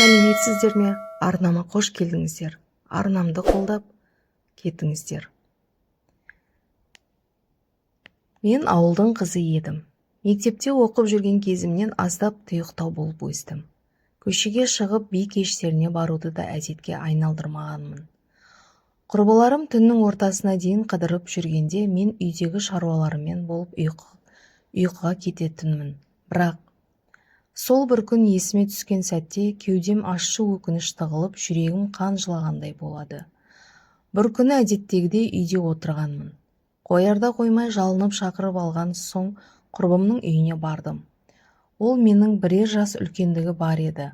Сәлеметсіздер ме? Арнама қош келдіңіздер. Арнамды қолдап кетіңіздер. Мен ауылдың қызы едім. Мектепте оқып жүрген кезімнен аздап тұйықтау болып өстім. Көшеге шығып би кештеріне баруды да әдетке айналдырмағанмын. Құрбыларым түннің ортасына дейін қыдырып жүргенде мен үйдегі шаруаларыммен болып ұйқыға кететінмін. Бірақ сол бір күн есіме түскен сәтте кеудем ащы өкініш тығылып, жүрегім қан жылағандай болады. Бір күні әдеттегідей үйде отырғанмын. Қоярда қоймай жалынып шақырып алған соң құрбымның үйіне бардым. Ол менің бірер жас үлкендігі бар еді.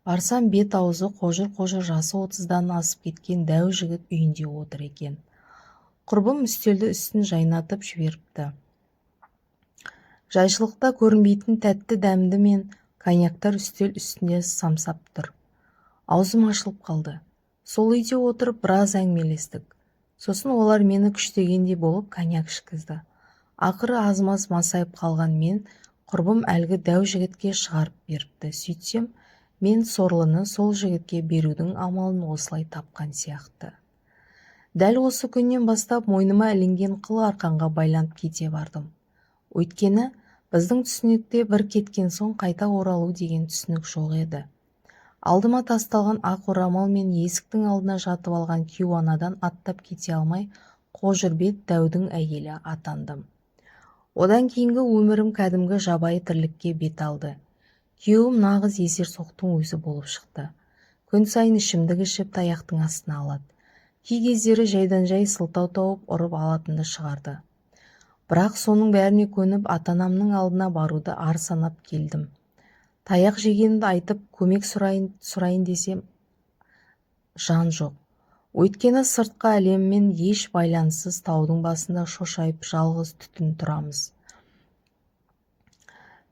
Барсам бет-аузы қожыр-қожыр, жасы 30-дан асып кеткен дәу жігіт үйінде отыр екен. Құрбым үстелді үстін жайнатып жіберіпті. Жайшылықта көрінбейтін тәтті дәмді мен коньяктар үстел үстінде самсап тұр. Аузым ашылып қалды. Сол үйде отырып біраз әңгімелестік. Сосын олар мені күштегендей болып коньяк ішкізді. Ақыры аз-маз масайып қалған мен құрбым әлгі дәу жігітке шығарып беріпті. Сөйтсем, мен сорлыны сол жігітке берудің амалын осылай тапқан сияқты. Дәл осы күннен бастап мойныма ілінген қыл арқанға байланып кете бардым. Өйткені біздің түсінікте бір кеткен соң қайта оралу деген түсінік жоқ еді. Алдыма тасталған ақ орамал мен есіктің алдына жатып алған күйеу анадан аттап кете алмай, қожырбет дәудің әйелі атандым. Одан кейінгі өмірім кәдімгі жабайы тірлікке бет алды. Күйеуім нағыз есерсоқтың өзі болып шықты. Күн сайын ішімдік ішіп таяқтың астына алады. Кей кездері жайдан-жай сылтау тауып ұрып алатынды шығарды. Бірақ соның бәріне көніп ата-анамның алдына баруды ар санап келдім. Таяқ жегенімді айтып көмек сұрайын десем, жан жоқ. Өйткені сыртқы әлеммен еш байланыссыз таудың басында шошайып жалғыз түтін тұрамыз.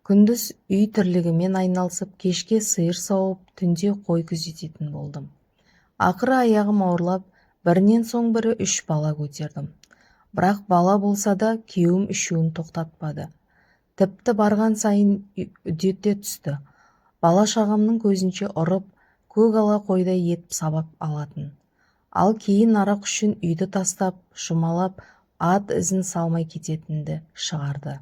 Күндіз үй тірлігімен айналысып, кешке сиыр сауып, түнде қой күзететін болдым. Ақыры аяғым ауырлап, бірінен соң бірі 3 бала көтердім. Бірақ бала болса да күйеуім үшеуін тоқтатпады. Тіпті барған сайын үдете түсті. Бала-шағамның көзінше ұрып, көк ала қойдай етіп сабап алатын. Ал кейін арақ үшін үйді тастап, жұмалап, ат ізін салмай кететінді шығарды.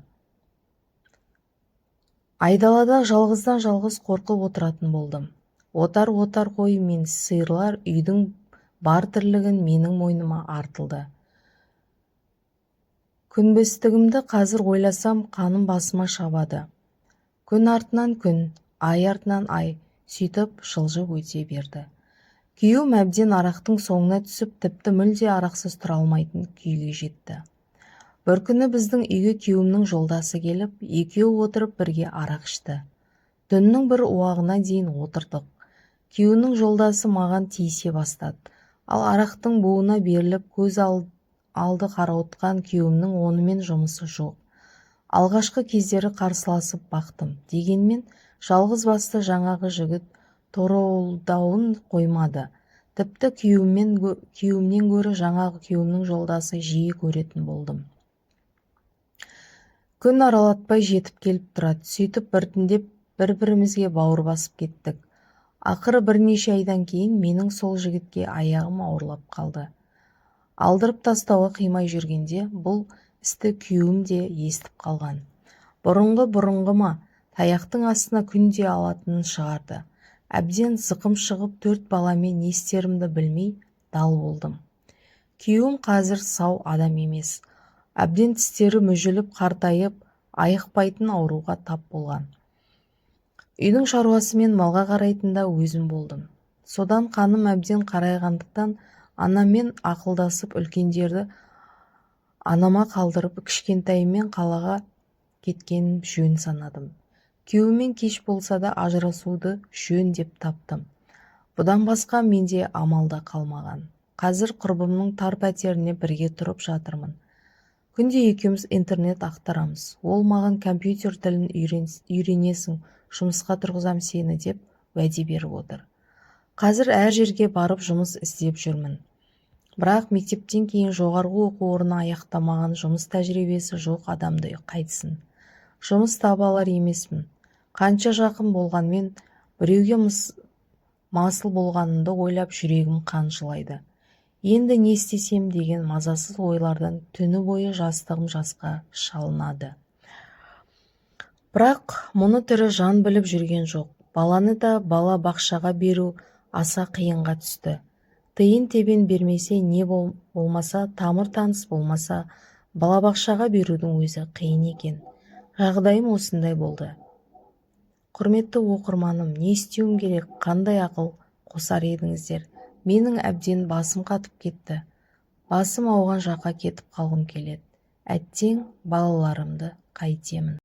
Айдалада жалғыздан-жалғыз қорқып отыратын болдым. Отар қой мен сиырлар үйдің бар тірлігін менің мойныма артылды. Күнбестігімді қазір ойласам, қаным басыма шабады. Күн артынан күн, ай артынан ай, сөйтіп жылжып өте берді. Күйеуім әбден арақтың соңына түсіп, тіпті мүлде арақсыз тұра алмайтын күйге жетті. Бір күні біздің үйге күйеуімнің жолдасы келіп, екеуі отырып бірге арақ ішті. Түннің бір уағына дейін отырдық. Күйеуінің жолдасы маған тиісе бастады. Ал арақтың буына беріліп, көз алды қарауытқан күйеуімнің онымен жұмысы жоқ. Алғашқы кездері қарсыласып бақтым. Дегенмен, жалғыз басты жаңағы жігіт торауылдауын қоймады. Тіпті күйеуімнен гөрі жаңағы күйеуімнің жолдасы жиі көретін болдым. Күн аралатпай жетіп келіп тұрады. Сөйтіп біртіндеп бір-бірімізге бауыр басып кеттік. Ақыры бірнеше айдан кейін менің сол жігітке аяғым ауырлап қалды. Алдырып тастауға қимай жүргенде бұл істі күйеуім де естіп қалған. Бұрынғы ма, таяқтың астына күнде алатынын шығарды. Әбден зықым шығып 4 баламен не істерімді білмей дал болдым. Күйеуім қазір сау адам емес. Әбден тістері мүжіліп, қартайып, айықпайтын ауруға тап болған. Үйдің шаруасы мен малға қарайтында өзім болдым. Содан қаным әбден қарайғандықтан анаммен ақылдасып үлкендерді анама қалдырып, кішкентайыммен қалаға кеткенім жөн санадым. Күйеуімен кеш болса да ажырасуды жөн деп таптым. Бұдан басқа менде амал да қалмаған. Қазір құрбымның тар пәтеріне бірге тұрып жатырмын. Күнде екеуміз интернет ақтарамыз. Ол маған компьютер тілін үйренесің, жұмысқа тұрғызам сені деп уәде беріп отыр. Қазір әр жерге барып жұмыс іздеп жүрмін. Бірақ мектептен кейін жоғарғы оқу орны аяқтамаған, жұмыс тәжірибесі жоқ адамды қайтсын. Жұмыс таба алар емеспін. Қанша жақын болғанмен біреуге масыл болғанымды ойлап жүрегім қан жылайды. Енді не істесем деген мазасыз ойлардан түні бойы жастығым жасқа шалынады. Бірақ мұны тірі жан біліп жүрген жоқ. Баланы да бала бақшаға беру аса қиынға түсті. Тиын тебен бермесе не болмаса, тамыр таныс болмаса, балабақшаға берудің өзі қиын екен. Жағдайым осындай болды. Құрметті оқырманым, не істеуім керек, қандай ақыл қосар едіңіздер? Менің әбден басым қатып кетті. Басым ауған жаққа кетіп қалғым келеді. Әттең балаларымды қайтемін.